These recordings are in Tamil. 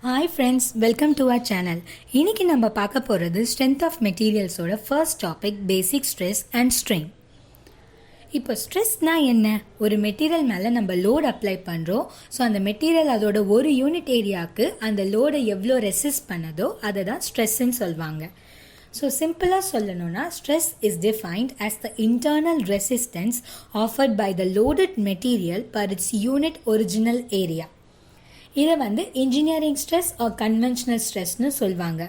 Hi friends, welcome to our channel. இன்னைக்கு நம்ம பார்க்க போகிறது strength of materialஸோட first topic basic stress and strain. இப்போ ஸ்ட்ரெஸ்னா என்ன? ஒரு மெட்டீரியல் மேலே நம்ம லோட் அப்ளை பண்ணுறோம். ஸோ அந்த மெட்டீரியல் அதோட ஒரு யூனிட் ஏரியாவுக்கு அந்த லோடை எவ்வளோ ரெசிஸ்ட் பண்ணதோ அதை தான் ஸ்ட்ரெஸ்ன்னு சொல்லுவாங்க. ஸோ சிம்பிளாக சொல்லணும்னா stress is defined as the internal resistance offered by the loaded material per its unit original area. இதை இன்ஜினியரிங் ஸ்ட்ரெஸ் ஆர் கன்வென்ஷனல் ஸ்ட்ரெஸ்னு சொல்லுவாங்க.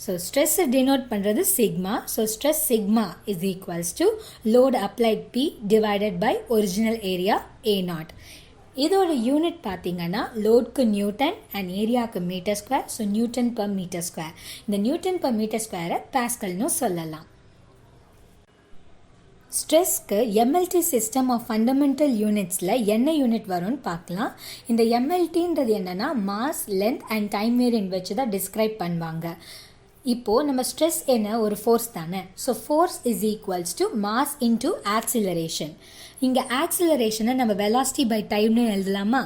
ஸோ ஸ்ட்ரெஸ்ஸை டினோட் பண்ணுறது sigma. So stress sigma is equals to load applied P divided by original area A naught. இதோட யூனிட் பார்த்தீங்கன்னா லோட்க்கு நியூட்டன் அண்ட் ஏரியாவுக்கு metre square. So newton per metre square. இந்த நியூட்டன் பர் மீட்டர் ஸ்கொயரை பாஸ்கல்னு சொல்லலாம். ஸ்ட்ரெஸ்க்கு எம்எல்டி சிஸ்டம் ஆஃப் ஃபண்டமெண்டல் யூனிட்ஸில் என்ன யூனிட் வரும்னு பார்க்கலாம். இந்த எம்எல்டின்றது என்னென்னா mass, length and time variant வச்சு தான் டிஸ்கிரைப் பண்ணுவாங்க. இப்போது நம்ம ஸ்ட்ரெஸ் என்ன, ஒரு ஃபோர்ஸ் தானே. So force is equals to mass into acceleration. இங்கே ஆக்சிலரேஷனை நம்ம வெலாசிட்டி பை டைம்னு எழுதலாமா?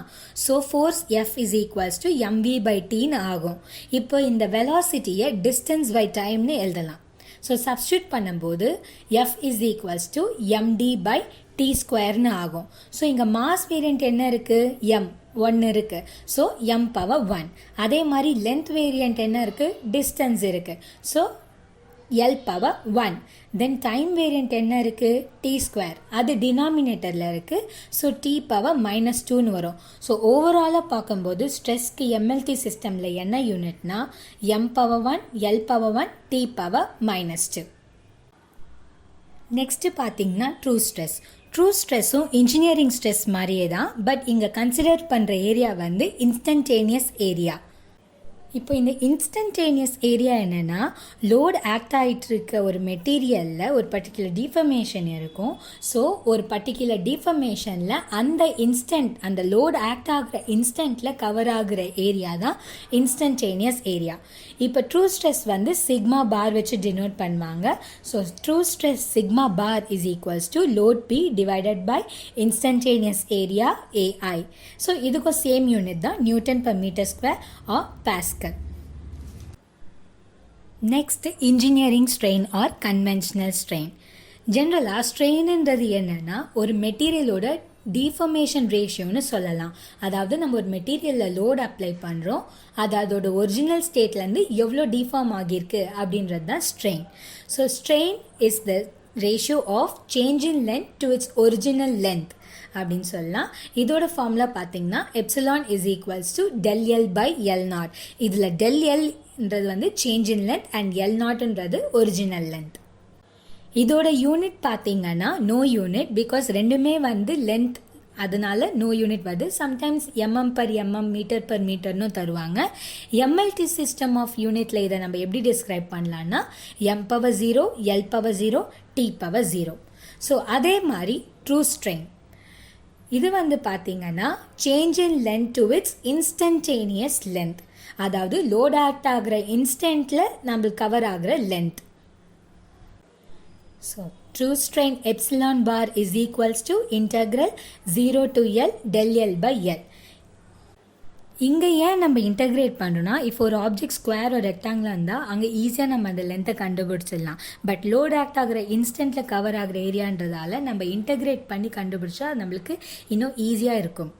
So force F is equals to MV by டின்னு ஆகும். இப்போ இந்த வெலாசிட்டியை டிஸ்டன்ஸ் பை டைம்னு எழுதலாம். ஸோ சப்ஸ்டியூட் பண்ணும்போது F is equals to MD by T ஸ்கொயர்னு ஆகும். ஸோ இங்கே மாஸ் வேரியன்ட் என்ன இருக்குது? எம் 1 இருக்குது. So M power 1. அதே மாதிரி லென்த் வேரியன்ட் என்ன இருக்குது? டிஸ்டன்ஸ் இருக்குது. So L power 1. Then time variant என்ன இருக்குது? T square. அது டினாமினேட்டரில் இருக்குது. ஸோ டி பவர் -2ன்னு வரும். ஸோ ஓவராலாக பார்க்கும்போது ஸ்ட்ரெஸ்க்கு எம்எல்டி சிஸ்டமில் என்ன யூனிட்னா M power 1, L power 1, T power -2. Next பார்த்தீங்கன்னா ட்ரூ ஸ்ட்ரெஸ். ட்ரூ ஸ்ட்ரெஸ்ஸும் இன்ஜினியரிங் ஸ்ட்ரெஸ் மாதிரியே தான். பட் இங்கே கன்சிடர் பண்ணுற ஏரியா இன்ஸ்டன்டேனியஸ் ஏரியா. இப்போ இந்த இன்ஸ்டன்டேனியஸ் ஏரியா என்னென்னா, லோட் ஆக்ட் ஆகிட்டு இருக்க ஒரு மெட்டீரியலில் ஒரு பர்டிகுலர் டிஃபர்மேஷன் இருக்கும். ஸோ ஒரு பர்டிகுலர் டிஃபர்மேஷனில் அந்த லோட் ஆக்ட் ஆகிற இன்ஸ்டன்ட்டில் கவர் ஆகிற ஏரியா தான் இன்ஸ்டன்டேனியஸ் ஏரியா. இப்போ ட்ரூ ஸ்ட்ரெஸ் சிக்மா பார் வச்சு டினோட் பண்ணுவாங்க. So true stress sigma bar is equals to load P divided by instantaneous area AI. So இதுக்கும் சேம் யூனிட் தான் newton per metre square or pascal. Next engineering strain R conventional strain. ஜென்ரலாக ஸ்ட்ரெயின்ன்றது என்னென்னா ஒரு மெட்டீரியலோட டிஃபர்மேஷன் ரேஷியோன்னு சொல்லலாம். அதாவது நம்ம ஒரு மெட்டீரியலில் லோட் அப்ளை பண்ணுறோம், அது அதோட ஒரிஜினல் ஸ்டேட்லேருந்து எவ்வளோ டிஃபார்ம் ஆகியிருக்கு அப்படின்றது தான் strain. So strain is the ratio of change in length to its original length அப்படின்னு சொல்லலாம். இதோட ஃபார்முலா பார்த்தீங்கன்னா epsilon is equals to del L by L naught. இதில் டெல் எல்ன்றது change in length and L நாட்ன்றது ஒரிஜினல் லென்த். இதோட யூனிட் பார்த்தீங்கன்னா நோ யூனிட், பிகாஸ் ரெண்டுமே லென்த், அதனால நோ யூனிட் வருது. Sometimes MM per MM, metre per மீட்டர்னு தருவாங்க. எம்எல்டி சிஸ்டம் ஆஃப் யூனிட்ல இதை நம்ம எப்படி டிஸ்கிரைப் பண்ணலான்னா M power 0, L power 0, T power 0. So அதே மாதிரி ட்ரூ ஸ்ட்ரெயின் இது பார்த்தீங்கன்னா change in length to it's instantaneous length. அதாவது லோட் ஆக்ட் ஆகிற இன்ஸ்டன்ட்டில் நம்மளுக்கு கவர் ஆகிற length. So true strain epsilon bar is equals to integral 0 to L del L by L. இங்கே ஏன் நம்ம இன்டகிரேட் பண்ணுறோன்னா, இப்போ ஒரு ஆப்ஜெக்ட் ஸ்கொயர் ஒரு ரெக்டாங்கிளாக இருந்தால் அங்கே ஈஸியாக நம்ம அந்த லென்த்தை கண்டுபிடிச்சிடலாம். பட் லோட் ஆக்ட் ஆகிற இன்ஸ்டன்ட்டில் கவர் ஆகிற ஏரியான்றதால நம்ம இன்டகிரேட் பண்ணி கண்டுபிடிச்சா நம்மளுக்கு இன்னும் ஈஸியாக இருக்கும்.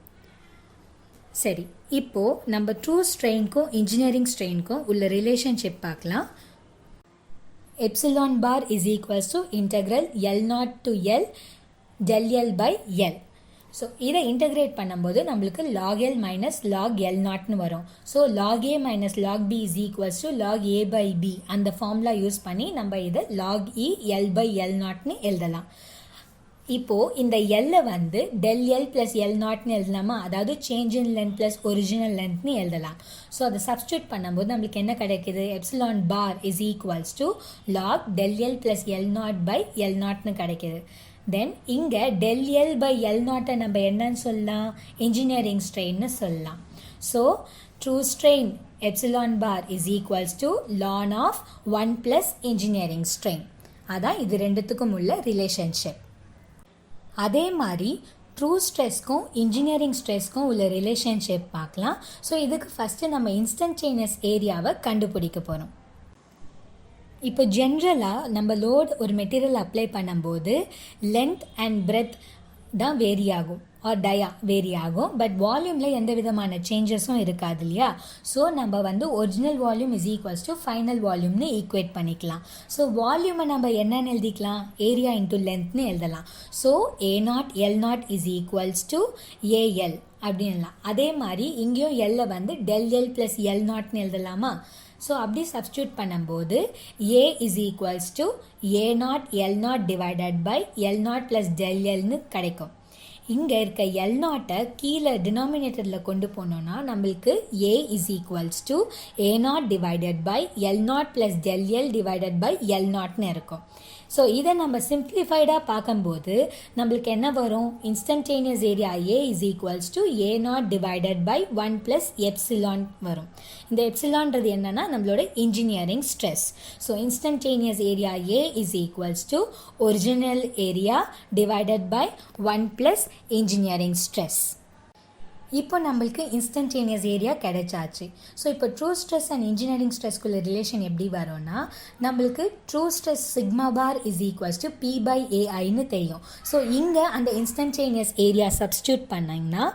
சரி, இப்போது நம்ம ட்ரூ ஸ்ட்ரெயின்க்கும் இன்ஜினியரிங் ஸ்ட்ரெயின்க்கும் உள்ள ரிலேஷன்ஷிப் பார்க்கலாம். Epsilon bar is equals to integral L naught to L del L by L. So இதை இன்டகிரேட் பண்ணும்போது நம்மளுக்கு log L minus log L நாட்னு வரும். So log A minus log B is equals to log A by B. அந்த ஃபார்முலா யூஸ் பண்ணி நம்ம இதை log E L by L நாட்னு எழுதலாம். இப்போது இந்த எல்லை del L plus L நாட்னு எழுதலாமா? அதாவது change in length plus original லென்த்னு எழுதலாம். ஸோ அதை சப்ஸ்டியூட் பண்ணும்போது நம்மளுக்கு என்ன கிடைக்குது? Epsilon bar is equals to log del L plus L naught by L நாட்னு கிடைக்கிது. தென் இங்கே del L by L நாட்டை நம்ம என்னன்னு சொல்லலாம்? இன்ஜினியரிங் ஸ்ட்ரெயின்னு சொல்லலாம். So true strain epsilon bar is equals to ln of 1 plus engineering strain. அதான் இது ரெண்டுத்துக்கும் உள்ள ரிலேஷன்ஷிப். அதே மாதிரி ட்ரூ ஸ்ட்ரெஸ்க்கும் இன்ஜினியரிங் ஸ்ட்ரெஸ்க்கும் உள்ள ரிலேஷன்ஷிப் பார்க்கலாம். ஸோ இதுக்கு ஃபஸ்ட்டு நம்ம இன்ஸ்டன்டேனியஸ் ஏரியாவை கண்டுபிடிக்க போகிறோம். இப்போ ஜென்ரலாக நம்ம லோட் ஒரு மெட்டீரியல் அப்ளை பண்ணும்போது லென்த் அண்ட் பிரெத் தான் வேரி ஆகும் ஆர் டயா வேரி ஆகும். பட் வால்யூமில் எந்த விதமான சேஞ்சஸும் இருக்காது இல்லையா. ஸோ நம்ம வந்து original volume is equals to final வால்யூம்னு ஈக்குவேட் பண்ணிக்கலாம். ஸோ வால்யூமை நம்ம என்னன்னு எழுதிக்கலாம், ஏரியா இன்ட்டு லென்த்னு எழுதலாம். So A0 L0 is equals to AL அப்படின்லாம். அதே மாதிரி இங்கேயும் எல்லை வந்து ΔL ப்ளஸ் L0ன்னு எழுதலாமா. ஸோ அப்படி சப்ஸ்டியூட் பண்ணும்போது A is equals to A0 L0 divided by L0 plus ΔLன்னு கிடைக்கும். இங்கே இருக்க L0 கீழே டினாமினேட்டரில் கொண்டு போனோன்னா நம்மளுக்கு A is equals to A0 divided by L0 plus ΔL divided by L0ன்னு இருக்கும். ஸோ இதை நம்ம சிம்பிளிஃபைடாக பார்க்கும்போது நம்மளுக்கு என்ன வரும், instantaneous area A is equals to A0 divided by 1 plus epsilon வரும். இந்த எப்சிலான்றது என்னன்னா நம்மளோட engineering stress. So instantaneous area A is equals to original area divided by 1 plus engineering stress. இப்போ நம்மளுக்கு இன்ஸ்டன்டேனியஸ் ஏரியா கிடைச்சாச்சு. ஸோ இப்போ true stress and engineering ஸ்ட்ரெஸ்க்குள்ள relation எப்படி வரும்னா, நம்மளுக்கு true stress sigma bar is equals to P by ஏஐன்னு தெரியும். ஸோ இங்கே அந்த இன்ஸ்டன்டேனியஸ் ஏரியா சப்ஸ்டியூட் பண்ணிங்கன்னா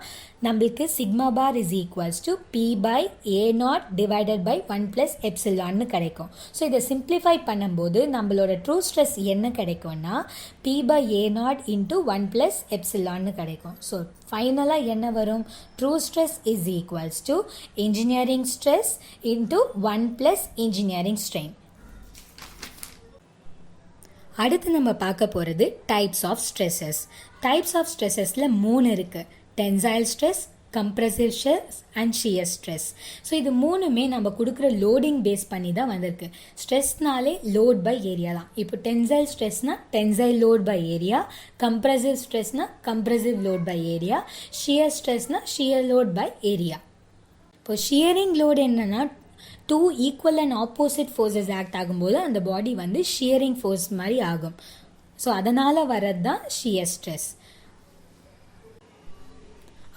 நம்மளுக்கு sigma bar is equals to P by A0 divided by 1 plus எப்சிலான்னு கிடைக்கும். ஸோ இதை சிம்பிளிஃபை பண்ணும்போது நம்மளோட ட்ரூ ஸ்ட்ரெஸ் என்ன கிடைக்கும்னா P by A0 into 1 plus எப்சிலான்னு கிடைக்கும். ஸோ ஃபைனலாக என்ன வரும், true stress is equals to engineering stress into 1 plus engineering strain. அடுத்து நம்ம பார்க்க போகிறது types of stresses. Types of ஸ்ட்ரெஸ்ஸஸில் 3 இருக்குது. Tensile stress, compressive stress and shear stress. So இது மூணுமே நம்ம கொடுக்குற லோடிங் பேஸ் பண்ணி தான் வந்திருக்கு. ஸ்ட்ரெஸ்னாலே லோட் பை ஏரியா தான். இப்போ டென்சைல் ஸ்ட்ரெஸ்னால் tensile load by area, compressive ஸ்ட்ரெஸ்னால் compressive load by area, shear ஸ்ட்ரெஸ்னால் ஷியர் லோட் பை ஏரியா. இப்போ ஷியரிங் லோட் என்னென்னா 2 equal and opposite forces act ஆகும்போது அந்த பாடி வந்து ஷியரிங் ஃபோர்ஸ் மாதிரி ஆகும். ஸோ அதனால் வர்றது தான் ஷியர் ஸ்ட்ரெஸ்.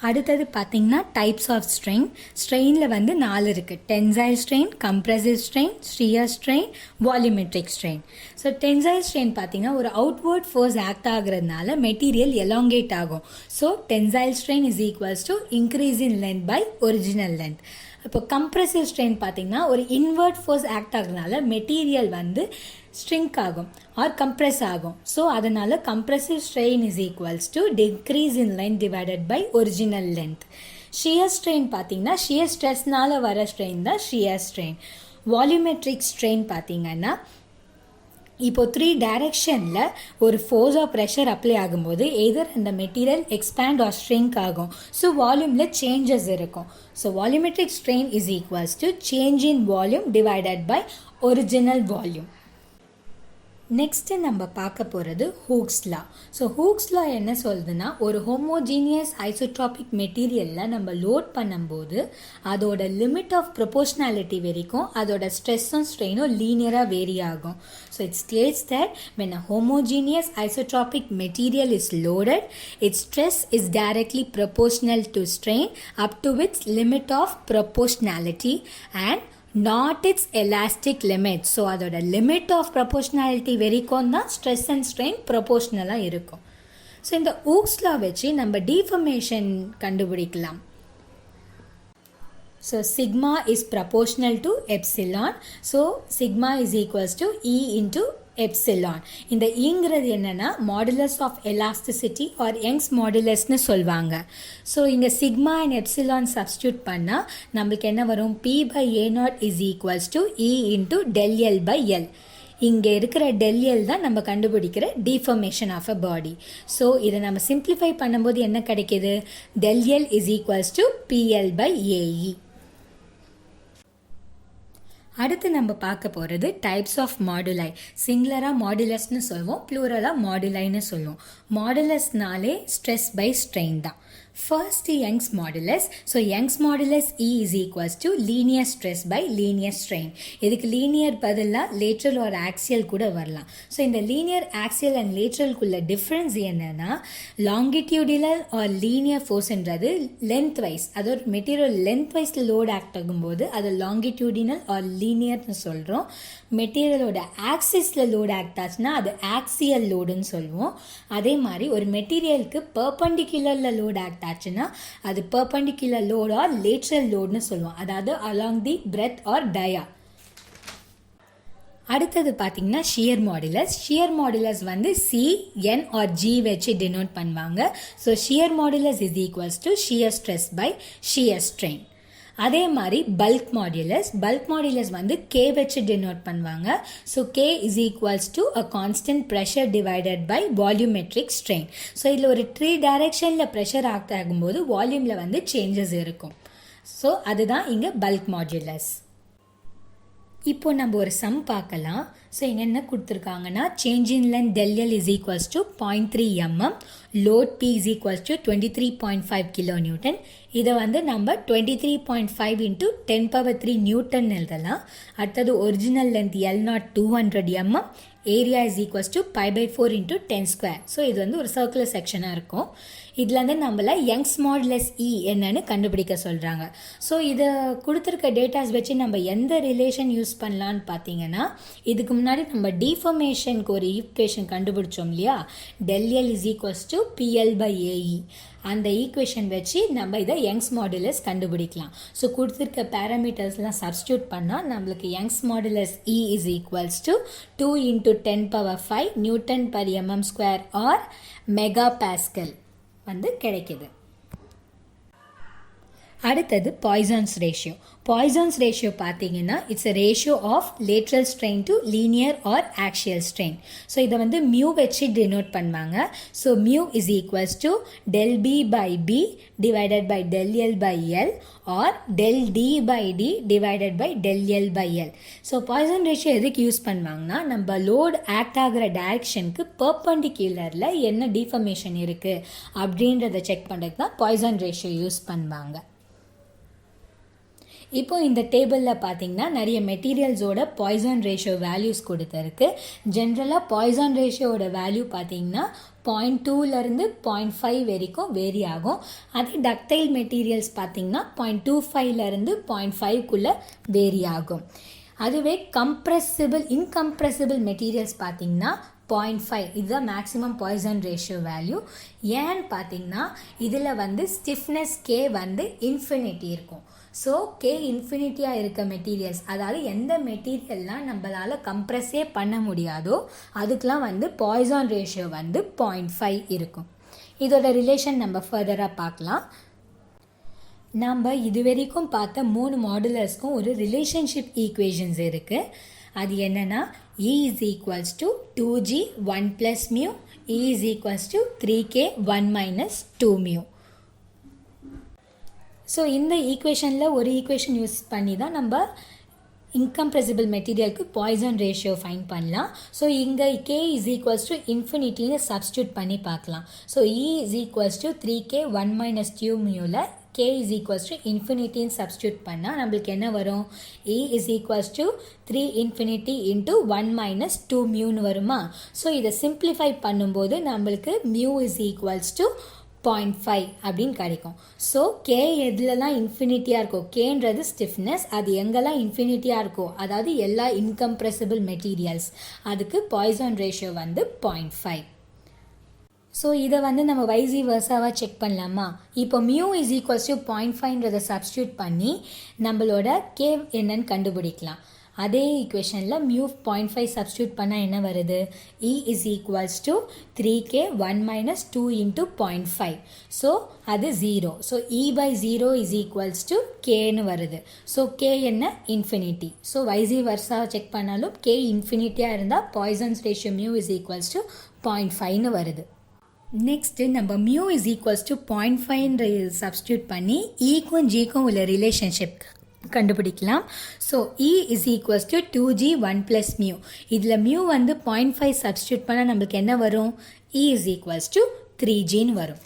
அடுத்தது பார்த்திங்கன்னா டைப்ஸ் ஆஃப் ஸ்ட்ரெயின். ஸ்ட்ரெயினில் வந்து 4 இருக்குது. Tensile strain, compressive strain, shear strain, volumetric strain. So tensile strain பார்த்திங்கன்னா ஒரு அவுட்வர்ட் ஃபோர்ஸ் ஆக்ட் ஆகுறதுனால மெட்டீரியல் எலாங்கேட் ஆகும். So tensile strain is equals to increase in length by original length. இப்போ கம்ப்ரசிவ் ஸ்ட்ரெயின் பார்த்திங்கன்னா ஒரு இன்வெர்ட் ஃபோர்ஸ் ஆக்ட் ஆகுறதுனால மெட்டீரியல் வந்து ஸ்ட்ரிங்க் ஆகும் ஆர் கம்ப்ரெஸ் ஆகும். ஸோ அதனால் compressive strain is equals to decrease in length divided by original length. Shear strain பார்த்திங்கன்னா ஷியர் ஸ்ட்ரெஸ்னால் வர ஸ்ட்ரெயின் தான் ஷியர் ஸ்ட்ரெயின். வால்யூமெட்ரிக் ஸ்ட்ரெயின் பார்த்திங்கன்னா இப்போ 3 டைரெக்ஷனில் ஒரு ஃபோர்ஸ் ஆஃப் ப்ரெஷர் அப்ளை ஆகும்போது எதர் அந்த மெட்டீரியல் எக்ஸ்பேண்ட் ஆர் ஷ்ரிங்க் ஆகும். ஸோ வால்யூமில் சேஞ்சஸ் இருக்கும். So volumetric strain is equals to change in volume divided by original volume. Next நம்ம பார்க்க போகிறது Hooke's law. So Hooke's law என்ன சொல்லுதுன்னா, ஒரு ஹோமோஜீனியஸ் ஐசோட்ராபிக் மெட்டீரியலில் நம்ம லோட் பண்ணும்போது அதோட லிமிட் ஆஃப் ப்ரொபோர்ஷனாலிட்டி வரைக்கும் அதோட ஸ்ட்ரெஸ்ஸும் ஸ்ட்ரெயினும் லீனியராக வேரி ஆகும். So it states that when a homogeneous isotropic material is loaded, its stress is directly proportional to strain up to its limit of proportionality and not its elastic limit. So அதோட லிமிட் ஆஃப் ப்ரொபோர்ஷனாலிட்டி வரைக்கும் தான் ஸ்ட்ரெஸ் அண்ட் ஸ்ட்ரெயின் ப்ரொபோர்ஷனலாக இருக்கும். ஸோ இந்த ஹூக்ஸ் லா வச்சு நம்ம டீஃபர்மேஷன் கண்டுபிடிக்கலாம். So sigma is proportional to epsilon. So sigma is equals to E into epsilon. இந்த ஈங்கிறது என்னென்னா modulus of elasticity or Young's மாடுலஸ்னு சொல்லுவாங்க. ஸோ இங்கே சிக்மா அண்ட் எப்சிலான் சப்ஸ்டியூட் பண்ணால் நம்மளுக்கு என்ன வரும், P by A0 is equals to E into ΔL by L. இங்கே இருக்கிற ΔL தான் நம்ம கண்டுபிடிக்கிற deformation of a body. So இதை நம்ம சிம்பிளிஃபை பண்ணும்போது என்ன கிடைக்கிது, ΔL is equals to PL by AE. அடுத்து நம்ம பார்க்க போகிறது டைப்ஸ் ஆஃப் மாடுலை. சிங்குலராக மாடுலஸ்னு சொல்லுவோம், ப்ளூரலாக மாடுலைன்னு சொல்லுவோம். மாடுலஸ்னாலே ஸ்ட்ரெஸ் பை ஸ்ட்ரெயின் தான். First Young's modulus. So Young's modulus E is equals to linear stress by linear strain. இதுக்கு linear பதிலா lateral or axial கூட வரலாம். So இந்த linear axial and lateral குள்ள difference என்னன்னா longitudinal or linear force என்றது lengthwise, அதோட மெட்டீரியல் lengthwise load act ஆகும்போது அது longitudinal or linear சொல்றோம். மெட்டீரியலோட ஆக்சிஸ்ல லோட் ஆக்ட் ஆச்சுன்னா அது ஆக்சியல் லோடுன்னு சொல்லுவோம். அதே மாதிரி ஒரு மெட்டீரியலுக்கு பெர்பெண்டிகுலர்ல லோட் ஆக்ட் ஆச்சுன்னா அது பெர்பெண்டிகுலர் லோட் ஆர் லேட்ரல் லோடுன்னு சொல்லுவோம். அதாவது along the breadth or dia. அடுத்தது பார்த்தீங்கன்னா ஷியர் மாடுலஸ். ஷியர் மாடுலஸ் வந்து சி என் ஆர் ஜி வச்சு டினோட் பண்ணுவாங்க. So shear modulus is equals to shear stress by shear strain. அதே மாதிரி பல்க் மாடுலஸ் வந்து கே வச்சு டினோட் பண்ணுவாங்க. So K is equals to a constant pressure divided by volumetric strain. So இதில் ஒரு 3 டைரெக்ஷனில் ப்ரெஷர் ஆக்ட் ஆகும்போது வால்யூமில் வந்து சேஞ்சஸ் இருக்கும். ஸோ அதுதான் இங்கே பல்க் மாடுலஸ். இப்போ நம்ம ஒரு சம் பார்க்கலாம். ஸோ இங்கே என்ன கொடுத்துருக்காங்கன்னா change in length del L is equals to 0.3 mm, load P is equals to 23.5 kilonewton. இதை வந்து நம்ம 23.5 into 10 power 3 நியூட்டன் எழுதலாம். அடுத்தது original length L0 200 mm, area is equals to π/4 into 10 square. So இது வந்து ஒரு சர்க்குலர் செக்ஷனாக இருக்கும். இதில் வந்து நம்மள யங்ஸ் மாடுலஸ் இ என்னன்னு கண்டுபிடிக்க சொல்கிறாங்க. ஸோ இதை கொடுத்துருக்க டேட்டாஸ் வச்சு நம்ம எந்த ரிலேஷன் யூஸ் பண்ணலான்னு பார்த்தீங்கன்னா, இதுக்கு முன்னாடி நம்ம டிஃபர்மேஷனுக்கு ஒரு ஈக்குவேஷன் கண்டுபிடிச்சோம் இல்லையா, del L is equals to PL/AE. அந்த ஈக்குவேஷன் வச்சு நம்ம இதை யங்ஸ் மாடுலஸ் கண்டுபிடிக்கலாம். ஸோ கொடுத்துருக்க பேராமீட்டர்ஸ்லாம் சப்ஸ்டியூட் பண்ணால் நம்மளுக்கு Young's modulus E is equals to 2 into 10 power 5 newton per mm square or mega pascal வந்து கிடைக்குது. அடுத்தது பாய்சான்ஸ் ரேஷியோ பார்த்தீங்கன்னா it's a ratio of lateral strain to linear or axial strain. So இதை வந்து மியூ வச்சு டினோட் பண்ணுவாங்க. So mu is equals to del B/B divided by del L/L or del D/D divided by del L/L. So Poisson ratio எதுக்கு யூஸ் பண்ணுவாங்கன்னா, நம்ம லோட் ஆக்ட் ஆகிற டைரக்ஷனுக்கு பெர்பெண்டிகுலரில் என்ன டிஃபர்மேஷன் இருக்குது அப்படின்றத செக் பண்ணுறதுக்கு தான் பாய்சான் ரேஷியோ யூஸ் பண்ணுவாங்க. இப்போ இந்த டேபிளில் பார்த்தீங்கன்னா நிறைய மெட்டீரியல்ஸோட பாய்சான் ரேஷியோ வேல்யூஸ் கொடுத்துருக்கு. ஜென்ரலாக பாய்சான் ரேஷியோட வேல்யூ பார்த்தீங்கன்னா 0.2லேருந்து 0.5 வரைக்கும் வேரி ஆகும். அதே டக்டைல் மெட்டீரியல்ஸ் பார்த்தீங்கன்னா 0.25லேருந்து 0.5க்குள்ளே வேரி ஆகும். அதுவே இன்கம்ப்ரெசிபிள் மெட்டீரியல்ஸ் பார்த்தீங்கன்னா 0.5 இதுதான் மேக்ஸிமம் பாய்சான் ரேஷியோ வேல்யூ. ஏன்னு பார்த்தீங்கன்னா இதில் வந்து ஸ்டிஃப்னஸ் கே வந்து இன்ஃபினிட்டி இருக்கும். ஸோ கே இன்ஃபினிட்டியாக இருக்க மெட்டீரியல்ஸ், அதாவது எந்த மெட்டீரியல்லாம் நம்மளால் கம்ப்ரெஸ்ஸே பண்ண முடியாதோ அதுக்கெலாம் வந்து பாய்சான் ரேஷியோ வந்து 0.5 இருக்கும். இதோட ரிலேஷன் நம்ம ஃபர்தராக பார்க்கலாம். நம்ம இது வரைக்கும் பார்த்த 3 மாடுலர்ஸ்க்கும் ஒரு ரிலேஷன்ஷிப் ஈக்குவேஷன்ஸ் இருக்குது. அது என்னென்னா E is equals to 2G 1 plus mu, E is equals to 3K 1 minus 2 mu. So இந்த ஈக்குவேஷனில் ஒரு ஈக்குவேஷன் யூஸ் பண்ணி தான் நம்ம இன்கம்ப்ரெசிபிள் மெட்டீரியலுக்கு பாய்சான் ரேஷியோ ஃபைன் பண்ணலாம். ஸோ இங்கே கே இஸ் ஈக்குவல்ஸ் டு இன்ஃபினிட்டின்னு சப்ஸ்டியூட் பண்ணி பார்க்கலாம். So E is equals to 3K 1 minus 2 மியூவில் k is equals to இன்ஃபினிட்டின்னு சப்ஸ்டியூட் பண்ணால் நம்மளுக்கு என்ன வரும், E is equals to 3 infinity into 1 minus 2 மியூன்னு வருமா. ஸோ இதை சிம்பிளிஃபை பண்ணும்போது நம்மளுக்கு மியூ இஸ் ஈக்குவல்ஸ் டு 0.5 அப்படின்னு கிடைக்கும். ஸோ கே எதுலலாம் இன்ஃபினிட்டியாக இருக்கோ, கேன்றது ஸ்டிஃப்னஸ், அது எங்கெல்லாம் இன்ஃபினிட்டியாக இருக்கோ அதாவது எல்லா இன்கம்ப்ரெசிபிள் மெட்டீரியல்ஸ் அதுக்கு பாய்சான் ரேஷியோ வந்து 0.5. ஸோ இதை வந்து நம்ம வைசி வர்சாவாக செக் பண்ணலாமா. இப்போ மியூ இஸ் ஈக்குவல்ஸ் டு 0.5ன்றதை சப்ஸ்டியூட் பண்ணி நம்மளோட கே என்னன்னு கண்டுபிடிக்கலாம். அதே ஈக்குவேஷனில் மியூ 0.5 சப்ஸ்டியூட் பண்ணால் என்ன வருது, E is equals to 3K 1 minus 2 into 0.5. So அது 0. So E/0 is equals to Kன்னு வருது. ஸோ K என்ன, இன்ஃபினிட்டி. ஸோ வைசி வர்சாவை செக் பண்ணாலும் K இன்ஃபினிட்டியாக இருந்தால் Poisson's ratio mu is equals to 0.5ன்னு வருது. நெக்ஸ்ட்டு நம்ம mu is equals to 0.5 substitute பண்ணி ஈக்கும் ஜிக்கும் உள்ள ரிலேஷன்ஷிப் கண்டுபிடிக்கலாம். So E is equals to 2G 1 plus mu. இதில் மியூ வந்து 0.5 சப்ஸ்டியூட் பண்ணால் நம்மளுக்கு என்ன வரும், E இஸ் ஈக்குவல்ஸ் டு 3Gன்னு வரும்.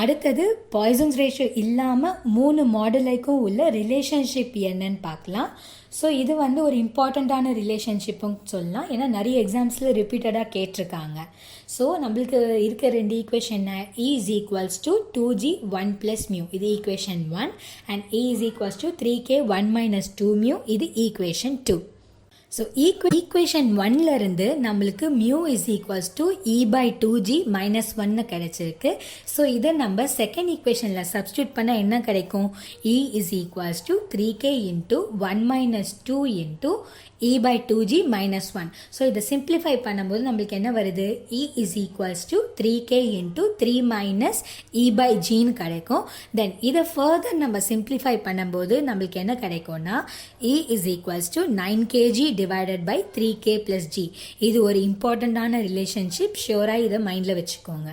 அடுத்தது பாய்சன்ஸ் ரேஷியோ இல்லாமல் 3 மாடுலைக்கும் உள்ள ரிலேஷன்ஷிப் என்னன்னு பார்க்கலாம். ஸோ இது வந்து ஒரு இம்பார்ட்டண்ட்டான ரிலேஷன்ஷிப்புன்னு சொல்லலாம். ஏன்னா நிறைய எக்ஸாம்ஸில் ரிப்பீட்டடாக கேட்டிருக்காங்க. ஸோ நம்மளுக்கு இருக்க 2 equation E is equals to 2g 1 plus mu இது equation 1 and E is equals to 3k 1 minus 2 mu இது ஈக்குவேஷன் 2. ஸோ ஈக்குவேஷன் 1ல இருந்து நம்மளுக்கு mu is equals to E by 2g minus 1 கிடைச்சிருக்கு. ஸோ இதை நம்ம செகண்ட் ஈக்குவேஷனில் சப்ஸ்டியூட் பண்ணால் என்ன கிடைக்கும்? E is equals to 3k into 1 minus 2 into E by 2g minus 1. So இதை சிம்பிளிஃபை பண்ணும்போது நம்மளுக்கு என்ன வருது? E is equals to 3k into 3 minus E by ஜின்னு கிடைக்கும். தென் இதை ஃபர்தர் நம்ம சிம்பிளிஃபை பண்ணும்போது நம்மளுக்கு என்ன கிடைக்கும்னா E is equals to 9kg divided by 3k plus g. இது ஒரு இம்பார்ட்டண்ட்டான ரிலேஷன்ஷிப். ஷியோராக இதை மைண்டில் வச்சுக்கோங்க.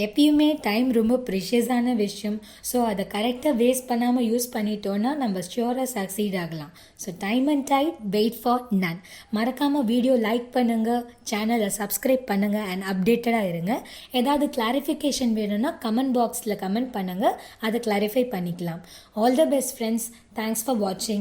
எப்பயுமே டைம் ரொம்ப ப்ரிஷியஸான விஷயம். ஸோ அதை கரெக்டாக வேஸ்ட் பண்ணாமல் யூஸ் பண்ணிட்டோன்னா நம்ம ஷியோராக சக்சீட் ஆகலாம். So time and tide wait for none. மறக்காமல் வீடியோ லைக் பண்ணுங்கள், சேனலை சப்ஸ்கிரைப் பண்ணுங்கள் அண்ட் அப்டேட்டடாக இருங்க. ஏதாவது கிளாரிஃபிகேஷன் வேணும்னா கமெண்ட் பாக்ஸில் கமெண்ட் பண்ணுங்கள், அதை கிளாரிஃபை பண்ணிக்கலாம். All the best friends. Thanks for வாட்சிங்.